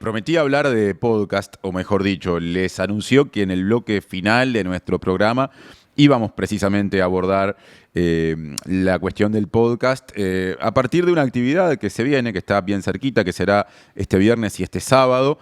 prometí hablar de podcast, o mejor dicho, les anunció que en el bloque final de nuestro programa íbamos precisamente a abordar la cuestión del podcast a partir de una actividad que se viene, que está bien cerquita, que será este viernes y este sábado.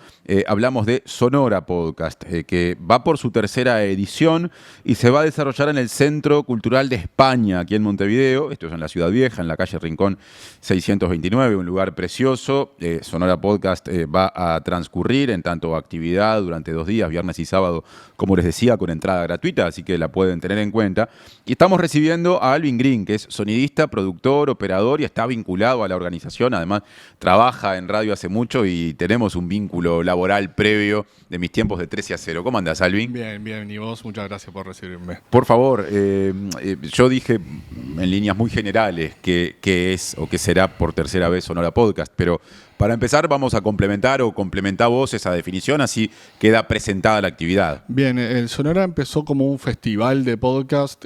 Hablamos de Sonora Podcast, que va por su tercera edición y se va a desarrollar en el Centro Cultural de España, aquí en Montevideo. Esto es en la Ciudad Vieja, en la calle Rincón 629, un lugar precioso. Sonora Podcast va a transcurrir en tanto actividad durante 2 días, viernes y sábado, como les decía, con entrada gratuita, así que la pueden tener en cuenta. Y estamos recibiendo a Alvin Green, que es sonidista, productor, operador y está vinculado a la organización. Además, trabaja en radio hace mucho y tenemos un vínculo laboral previo de mis tiempos de 13 a 0. ¿Cómo andás, Alvin? Bien, bien. Y vos, muchas gracias por recibirme. Por favor, yo dije en líneas muy generales qué es o qué será por tercera vez Sonora Podcast, pero para empezar vamos a complementar o complementá vos esa definición, así queda presentada la actividad. Bien, el Sonora empezó como un festival de podcast,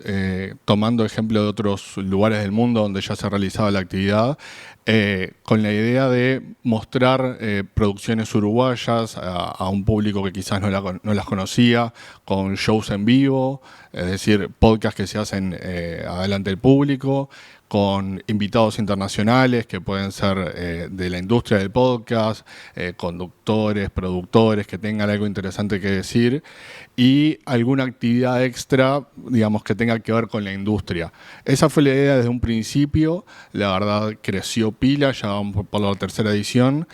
tomando ejemplo de otros lugares del mundo donde ya se realizaba la actividad, con la idea de mostrar producciones uruguayas a un público que quizás no las conocía, con shows en vivo, es decir, podcasts que se hacen adelante del público, con invitados internacionales que pueden ser de la industria del podcast, conductores, productores que tengan algo interesante que decir y alguna actividad extra, digamos, que tenga que ver con la industria. Esa fue la idea desde un principio, la verdad creció pila, ya vamos por la tercera edición.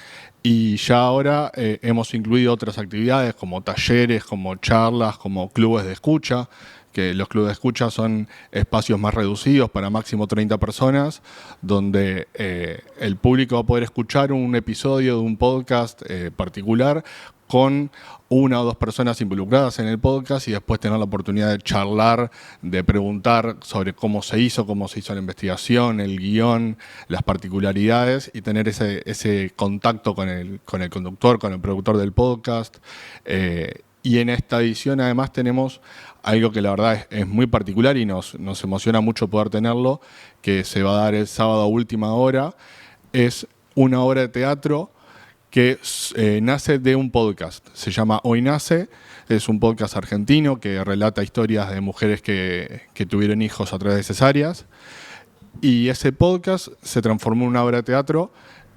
Y ya ahora hemos incluido otras actividades como talleres, como charlas, como clubes de escucha, que los clubes de escucha son espacios más reducidos para máximo 30 personas, donde el público va a poder escuchar un episodio de un podcast particular con 1 o 2 personas involucradas en el podcast y después tener la oportunidad de charlar, de preguntar sobre cómo se hizo la investigación, el guión, las particularidades y tener ese contacto con el conductor, con el productor del podcast. Y en esta edición además tenemos algo que la verdad es muy particular y nos emociona mucho poder tenerlo, que se va a dar el sábado a última hora. Es una obra de teatro que nace de un podcast. Se llama Hoy Nace, es un podcast argentino que relata historias de mujeres que tuvieron hijos a través de cesáreas. Y ese podcast se transformó en una obra de teatro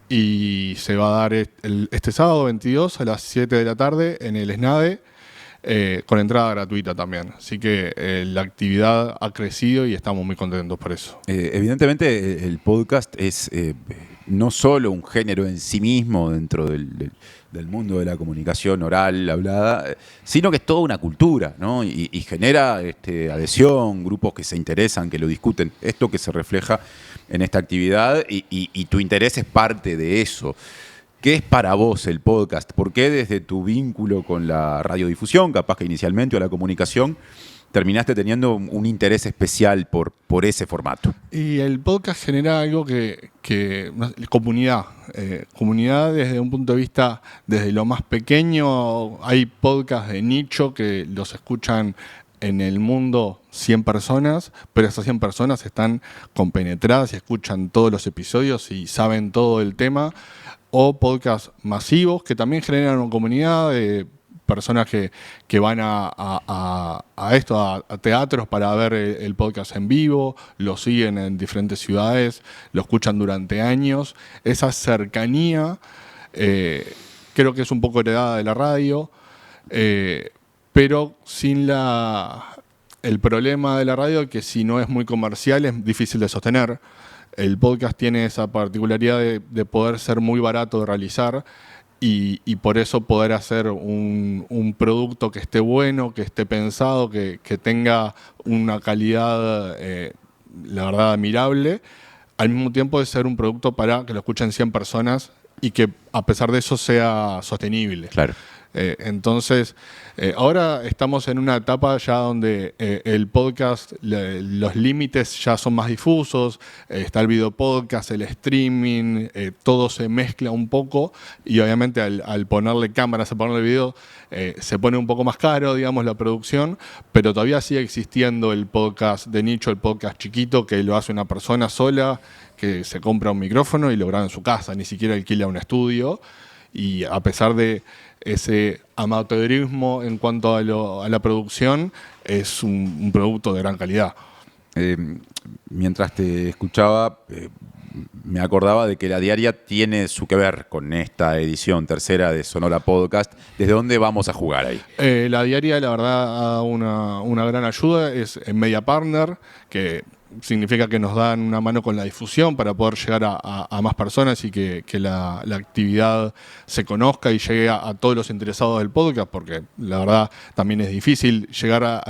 y se va a dar este sábado 22 a las 7 de la tarde en el SNADE, con entrada gratuita también. Así que la actividad ha crecido y estamos muy contentos por eso. Evidentemente el podcast es no solo un género en sí mismo dentro del mundo de la comunicación oral, hablada, sino que es toda una cultura, ¿no? Y genera adhesión, grupos que se interesan, que lo discuten. Esto que se refleja en esta actividad y tu interés es parte de eso. ¿Qué es para vos el podcast? ¿Por qué desde tu vínculo con la radiodifusión, capaz que inicialmente, o la comunicación, terminaste teniendo un interés especial por ese formato? Y el podcast genera algo comunidad. Comunidad desde un punto de vista, desde lo más pequeño. Hay podcasts de nicho que los escuchan en el mundo 100 personas, pero esas 100 personas están compenetradas y escuchan todos los episodios y saben todo el tema. O podcasts masivos que también generan una comunidad de personas que van a teatros para ver el podcast en vivo, lo siguen en diferentes ciudades, lo escuchan durante años. Esa cercanía creo que es un poco heredada de la radio, pero sin el problema de la radio, que si no es muy comercial es difícil de sostener. El podcast tiene esa particularidad de poder ser muy barato de realizar y por eso poder hacer un producto que esté bueno, que esté pensado, que tenga una calidad, la verdad, admirable, al mismo tiempo de ser un producto para que lo escuchen 100 personas y que a pesar de eso sea sostenible. Claro. Entonces, ahora estamos en una etapa ya donde el podcast, los límites ya son más difusos, está el video podcast, el streaming, todo se mezcla un poco y obviamente al ponerle cámaras, a ponerle video, se pone un poco más caro, digamos, la producción, pero todavía sigue existiendo el podcast de nicho, el podcast chiquito que lo hace una persona sola, que se compra un micrófono y lo graba en su casa, ni siquiera alquila un estudio. y a pesar de ese amateurismo en cuanto a la producción, es un producto de gran calidad. Mientras te escuchaba, me acordaba de que la diaria tiene su que ver con esta edición tercera de Sonora Podcast. ¿Desde dónde vamos a jugar ahí? La diaria, la verdad, ha dado una gran ayuda. Es en Media Partner, que significa que nos dan una mano con la difusión para poder llegar a más personas y que la actividad se conozca y llegue a todos los interesados del podcast, porque la verdad también es difícil llegar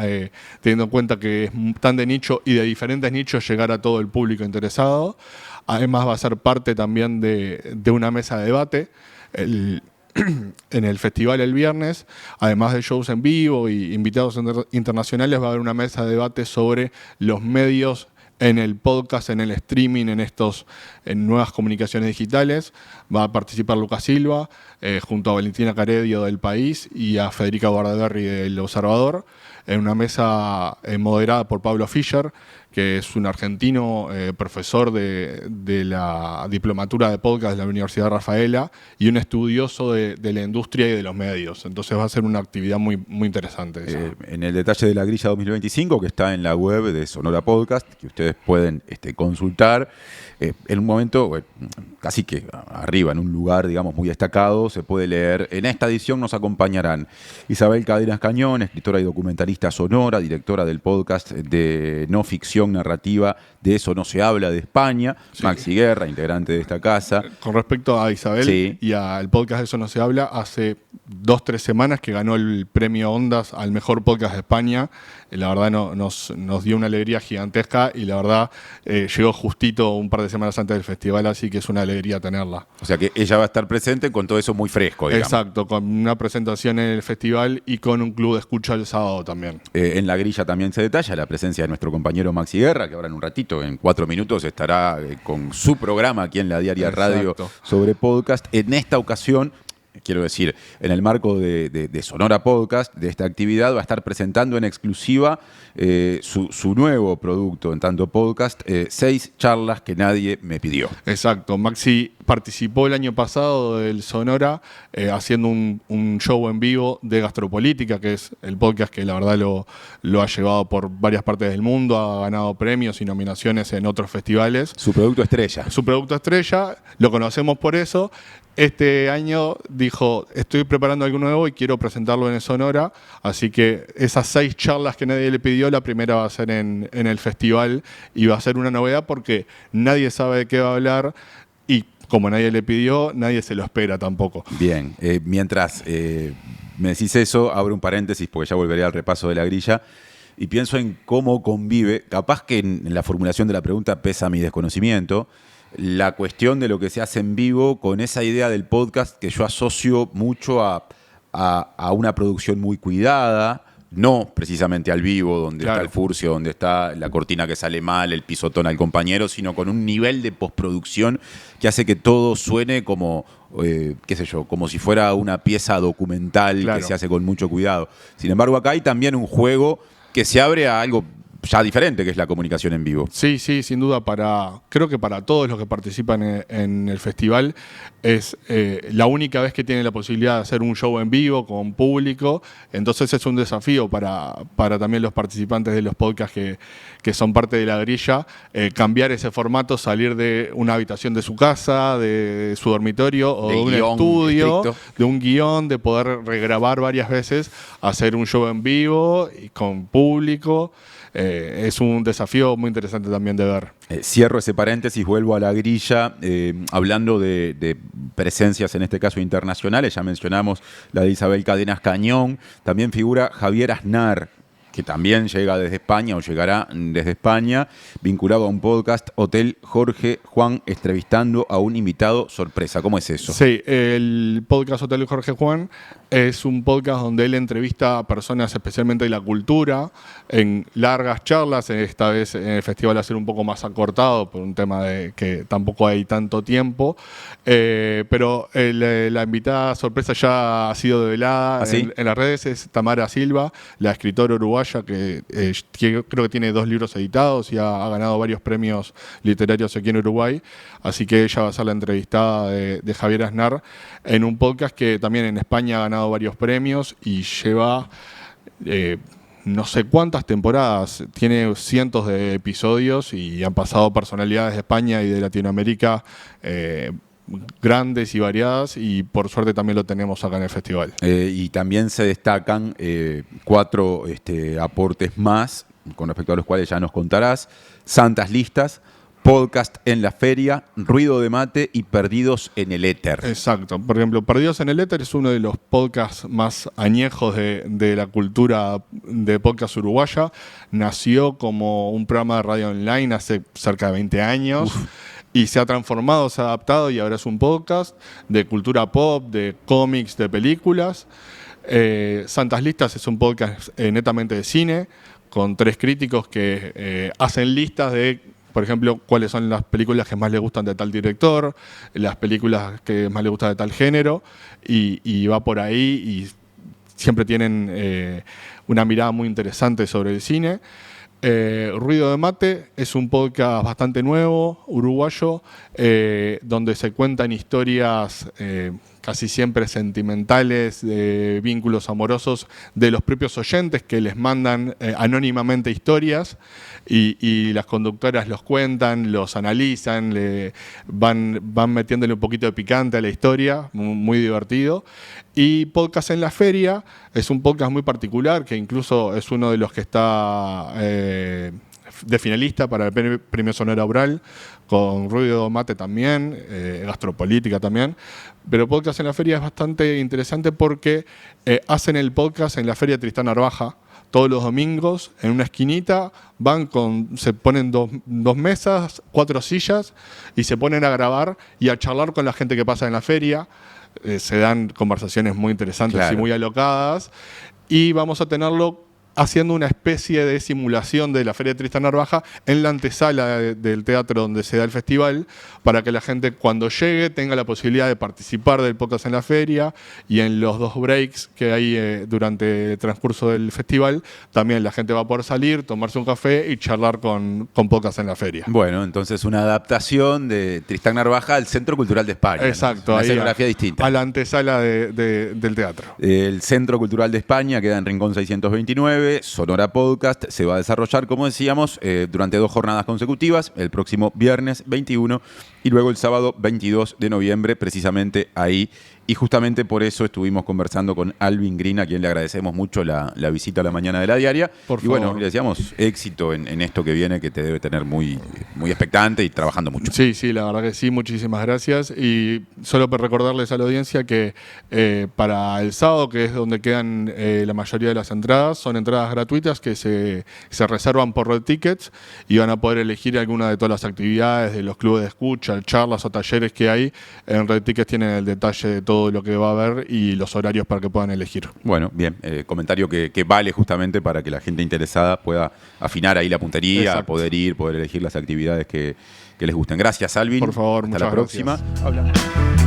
teniendo en cuenta que es tan de nicho y de diferentes nichos, llegar a todo el público interesado. Además va a ser parte también de una mesa de debate en el festival el viernes. Además de shows en vivo y invitados internacionales, va a haber una mesa de debate sobre los medios en el podcast, en el streaming, en nuevas comunicaciones digitales. Va a participar Lucas Silva, junto a Valentina Caredio del País y a Federica Guardaberry del Observador, en una mesa moderada por Pablo Fischer, que es un argentino profesor de la diplomatura de podcast de la Universidad Rafaela y un estudioso de la industria y de los medios. Entonces va a ser una actividad muy, muy interesante. En el detalle de la grilla 2025, que está en la web de Sonora Podcast, que ustedes pueden consultar, en un momento, casi que arriba, en un lugar, digamos, muy destacado, se puede leer. En esta edición nos acompañarán Isabel Cadenas Cañón, escritora y documentalista sonora, directora del podcast de no ficción narrativa de Eso no se habla de España, sí. Maxi Guerra, integrante de esta casa. Con respecto a Isabel, sí, y al podcast de Eso no se habla, hace 2-3 semanas que ganó el premio Ondas al mejor podcast de España. La verdad nos dio una alegría gigantesca y la verdad llegó justito un par de semanas antes del festival, así que es una alegría tenerla. O sea que ella va a estar presente con todo eso muy fresco, digamos. Exacto, con una presentación en el festival y con un club de escucha el sábado también. En la grilla también se detalla la presencia de nuestro compañero Maxi Guerra, que ahora en un ratito, en 4 minutos, estará con su programa aquí en la Diaria Radio sobre podcast. En esta ocasión, quiero decir, en el marco de Sonora Podcast, de esta actividad, va a estar presentando en exclusiva su nuevo producto en tanto podcast, 6 charlas que nadie me pidió. Exacto, Maxi participó el año pasado del Sonora haciendo un show en vivo de Gastropolítica, que es el podcast que la verdad lo ha llevado por varias partes del mundo, ha ganado premios y nominaciones en otros festivales. Su producto estrella. Su producto estrella, lo conocemos por eso. Este año dijo, estoy preparando algo nuevo y quiero presentarlo en el Sonora, así que esas 6 charlas que nadie le pidió, la primera va a ser en el festival y va a ser una novedad porque nadie sabe de qué va a hablar y como nadie le pidió, nadie se lo espera tampoco. Bien, mientras me decís eso, abro un paréntesis porque ya volveré al repaso de la grilla y pienso en cómo convive, capaz que en la formulación de la pregunta pesa mi desconocimiento, la cuestión de lo que se hace en vivo con esa idea del podcast que yo asocio mucho a una producción muy cuidada, no precisamente al vivo, donde está el furcio, donde está la cortina que sale mal, el pisotón al compañero, sino con un nivel de postproducción que hace que todo suene como, qué sé yo, como si fuera una pieza documental que se hace con mucho cuidado. Sin embargo, acá hay también un juego que se abre a algo ya diferente, que es la comunicación en vivo. Sí, sin duda, creo que para todos los que participan en el festival es la única vez que tienen la posibilidad de hacer un show en vivo con público, entonces es un desafío para también los participantes de los podcasts que son parte de la grilla, cambiar ese formato, salir de una habitación de su casa, de su dormitorio o de un estudio, de un guión, de poder regrabar varias veces, hacer un show en vivo y con público. Es un desafío muy interesante también de ver. Cierro ese paréntesis, vuelvo a la grilla, hablando de presencias, en este caso internacionales. Ya mencionamos la de Isabel Cadenas Cañón, también figura Javier Aznar, que también llega desde España o llegará desde España, vinculado a un podcast, Hotel Jorge Juan, entrevistando a un invitado sorpresa. ¿Cómo es eso? Sí, el podcast Hotel Jorge Juan es un podcast donde él entrevista a personas especialmente de la cultura en largas charlas. Esta vez en el festival va a ser un poco más acortado por un tema de que tampoco hay tanto tiempo, pero la invitada sorpresa ya ha sido develada. ¿Ah, sí? en las redes. Es Tamara Silva, la escritora uruguaya uruguaya que creo que tiene 2 libros editados y ha ganado varios premios literarios aquí en Uruguay. Así que ella va a ser la entrevistada de Javier Aznar en un podcast que también en España ha ganado varios premios y lleva no sé cuántas temporadas, tiene cientos de episodios y han pasado personalidades de España y de Latinoamérica grandes y variadas, y por suerte también lo tenemos acá en el festival. Y también se destacan 4 aportes más, con respecto a los cuales ya nos contarás: Santas Listas, Podcast en la Feria, Ruido de Mate y Perdidos en el Éter. Exacto. Por ejemplo, Perdidos en el Éter es uno de los podcasts más añejos de la cultura de podcast uruguaya. Nació como un programa de radio online hace cerca de 20 años. Y se ha transformado, se ha adaptado y ahora es un podcast de cultura pop, de cómics, de películas. Santas Listas es un podcast netamente de cine, con 3 críticos que hacen listas de, por ejemplo, cuáles son las películas que más le gustan de tal director, las películas que más le gustan de tal género, y va por ahí y siempre tienen una mirada muy interesante sobre el cine. Ruido de Mate es un podcast bastante nuevo, uruguayo, donde se cuentan historias casi siempre sentimentales, de vínculos amorosos de los propios oyentes que les mandan anónimamente historias y las conductoras los cuentan, los analizan, van metiéndole un poquito de picante a la historia, muy divertido. Y Podcast en la Feria es un podcast muy particular, que incluso es uno de los que está de finalista para el Premio Sonora Oral, con Ruido de Mate también, Gastropolítica también. Pero Podcast en la Feria es bastante interesante porque hacen el podcast en la Feria Tristán Narvaja todos los domingos, en una esquinita, se ponen dos mesas, 4 sillas, y se ponen a grabar y a charlar con la gente que pasa en la feria. Se dan conversaciones muy interesantes, claro, y muy alocadas, y vamos a tenerlo haciendo una especie de simulación de la Feria de Tristán Narvaja en la antesala del teatro donde se da el festival, para que la gente cuando llegue tenga la posibilidad de participar del podcast en la feria, y en los 2 breaks que hay durante el transcurso del festival, también la gente va a poder salir, tomarse un café y charlar con podcast en la feria. Bueno, entonces una adaptación de Tristán Narvaja al Centro Cultural de España. Exacto. ¿No? Una escenografía distinta. A la antesala del teatro. El Centro Cultural de España queda en Rincón 629. Sonora Podcast se va a desarrollar, como decíamos, durante 2 jornadas consecutivas, el próximo viernes 21 y luego el sábado 22 de noviembre, precisamente ahí. Y justamente por eso estuvimos conversando con Alvin Green, a quien le agradecemos mucho la visita a la mañana de la diaria. Por y favor. Bueno, le decíamos éxito en esto que viene, que te debe tener muy, muy expectante y trabajando mucho. Sí, la verdad que sí, muchísimas gracias. Y solo para recordarles a la audiencia que para el sábado, que es donde quedan la mayoría de las entradas, son entradas gratuitas que se reservan por Red Tickets y van a poder elegir alguna de todas las actividades de los clubes de escucha, charlas o talleres que hay. En Red Tickets tienen el detalle de todo lo que va a haber y los horarios para que puedan elegir. Bueno, bien, comentario que vale justamente para que la gente interesada pueda afinar ahí la puntería, exacto, poder elegir las actividades que les gusten. Gracias, Alvin. Por favor, hasta muchas la próxima. Gracias.